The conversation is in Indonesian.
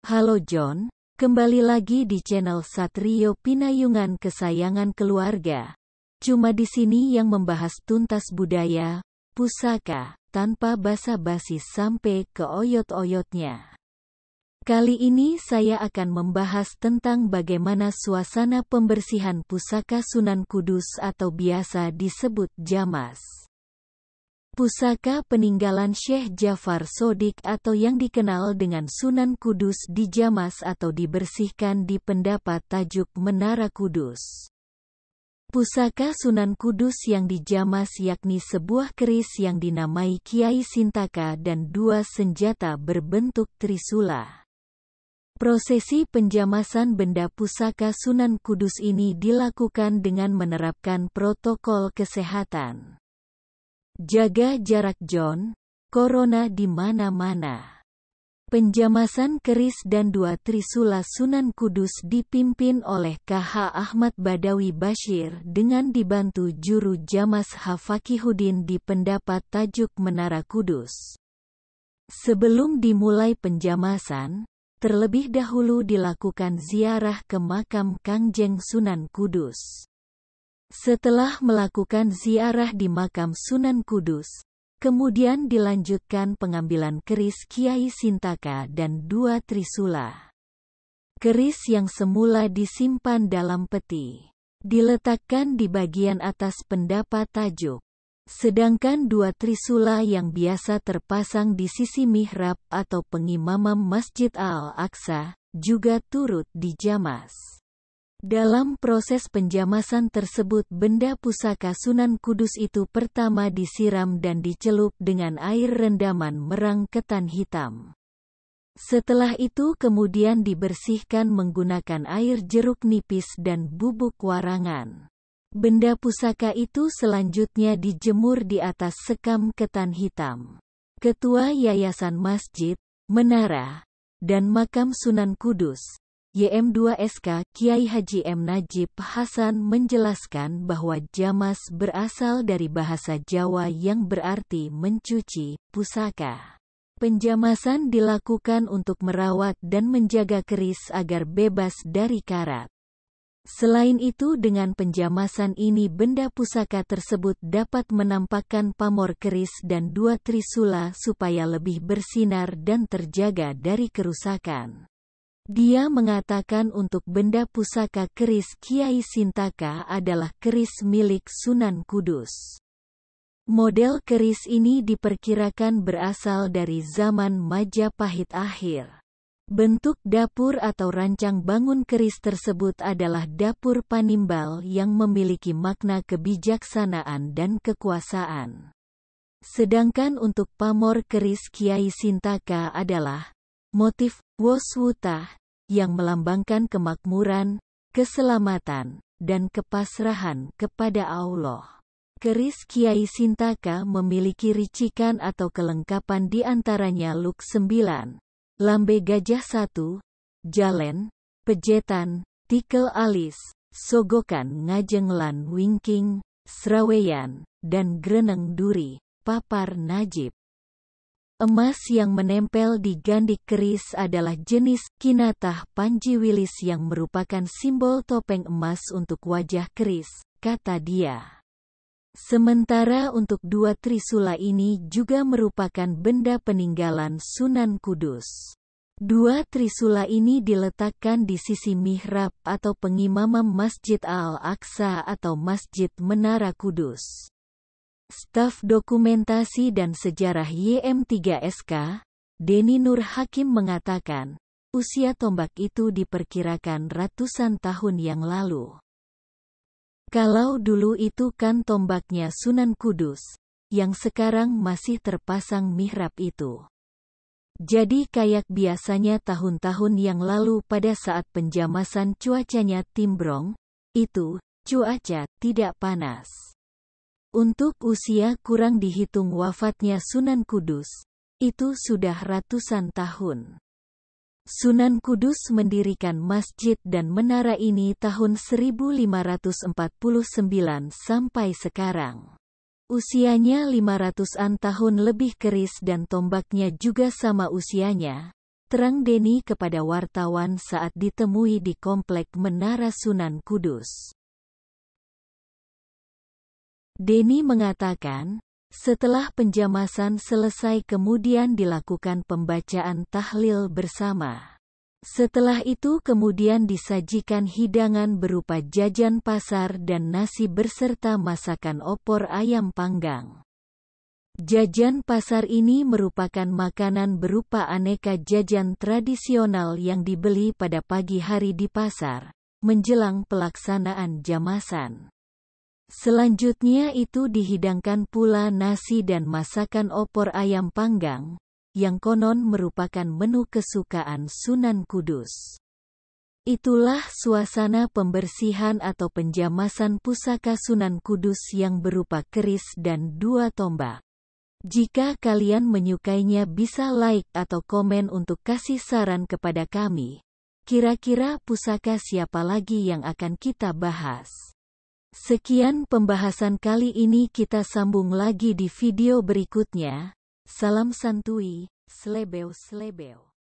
Halo John, kembali lagi di channel Satrio Pinayungan kesayangan keluarga. Cuma di sini yang membahas tuntas budaya, pusaka, tanpa basa-basi sampai ke oyot-oyotnya. Kali ini saya akan membahas tentang bagaimana suasana pembersihan pusaka Sunan Kudus atau biasa disebut Jamas. Pusaka peninggalan Syekh Jafar Shodiq atau yang dikenal dengan Sunan Kudus dijamas atau dibersihkan di pendapat tajuk Menara Kudus. Pusaka Sunan Kudus yang dijamas yakni sebuah keris yang dinamai Kiai Sintaka dan dua senjata berbentuk trisula. Prosesi penjamasan benda pusaka Sunan Kudus ini dilakukan dengan menerapkan protokol kesehatan. Jaga jarak John, corona di mana-mana. Penjamasan keris dan dua trisula Sunan Kudus dipimpin oleh KH Ahmad Badawi Bashir dengan dibantu juru jamas Hafakihuddin di pendapat tajuk Menara Kudus. Sebelum dimulai penjamasan, terlebih dahulu dilakukan ziarah ke makam Kangjeng Sunan Kudus. Setelah melakukan ziarah di makam Sunan Kudus, kemudian dilanjutkan pengambilan keris Kiai Sintaka dan dua trisula. Keris yang semula disimpan dalam peti, diletakkan di bagian atas pendapat tajuk. Sedangkan dua trisula yang biasa terpasang di sisi mihrab atau pengimamam Masjid Al-Aqsa, juga turut dijamas. Dalam proses penjamasan tersebut benda pusaka Sunan Kudus itu pertama disiram dan dicelup dengan air rendaman merang ketan hitam. Setelah itu kemudian dibersihkan menggunakan air jeruk nipis dan bubuk warangan. Benda pusaka itu selanjutnya dijemur di atas sekam ketan hitam. Ketua Yayasan Masjid, Menara, dan Makam Sunan Kudus, YM2SK Kiai Haji M. Najib Hasan menjelaskan bahwa jamas berasal dari bahasa Jawa yang berarti mencuci pusaka. Penjamasan dilakukan untuk merawat dan menjaga keris agar bebas dari karat. Selain itu dengan penjamasan ini benda pusaka tersebut dapat menampakkan pamor keris dan dua trisula supaya lebih bersinar dan terjaga dari kerusakan. Dia mengatakan untuk benda pusaka keris Kiai Sintaka adalah keris milik Sunan Kudus. Model keris ini diperkirakan berasal dari zaman Majapahit akhir. Bentuk dapur atau rancang bangun keris tersebut adalah dapur panimbal yang memiliki makna kebijaksanaan dan kekuasaan. Sedangkan untuk pamor keris Kiai Sintaka adalah motif Woswuta, yang melambangkan kemakmuran, keselamatan, dan kepasrahan kepada Allah. Keris Kiai Sintaka memiliki ricikan atau kelengkapan di antaranya luk 9, lambe gajah 1, jalen, pejetan, tikel alis, sogokan ngajeng lan wingking, sraweyan, dan greneng duri, papar najib. Emas yang menempel di gandik keris adalah jenis kinatah panjiwilis yang merupakan simbol topeng emas untuk wajah keris, kata dia. Sementara untuk dua trisula ini juga merupakan benda peninggalan Sunan Kudus. Dua trisula ini diletakkan di sisi mihrab atau pengimamam Masjid Al-Aqsa atau Masjid Menara Kudus. Staf Dokumentasi dan Sejarah YM3SK, Denny Nur Hakim mengatakan, usia tombak itu diperkirakan ratusan tahun yang lalu. Kalau dulu itu kan tombaknya Sunan Kudus, yang sekarang masih terpasang mihrab itu. Jadi kayak biasanya tahun-tahun yang lalu pada saat penjamasan cuacanya timbrong, itu, cuaca tidak panas. Untuk usia kurang dihitung wafatnya Sunan Kudus, itu sudah ratusan tahun. Sunan Kudus mendirikan masjid dan menara ini tahun 1549 sampai sekarang. Usianya 500-an tahun lebih keris dan tombaknya juga sama usianya, terang Denny kepada wartawan saat ditemui di Komplek Menara Sunan Kudus. Denny mengatakan, setelah penjamasan selesai kemudian dilakukan pembacaan tahlil bersama. Setelah itu kemudian disajikan hidangan berupa jajan pasar dan nasi beserta masakan opor ayam panggang. Jajan pasar ini merupakan makanan berupa aneka jajan tradisional yang dibeli pada pagi hari di pasar, menjelang pelaksanaan jamasan. Selanjutnya itu dihidangkan pula nasi dan masakan opor ayam panggang, yang konon merupakan menu kesukaan Sunan Kudus. Itulah suasana pembersihan atau penjamasan pusaka Sunan Kudus yang berupa keris dan 2 tombak. Jika kalian menyukainya bisa like atau komen untuk kasih saran kepada kami. Kira-kira pusaka siapa lagi yang akan kita bahas? Sekian pembahasan kali ini, kita sambung lagi di video berikutnya. Salam santuy, slebeo slebeo.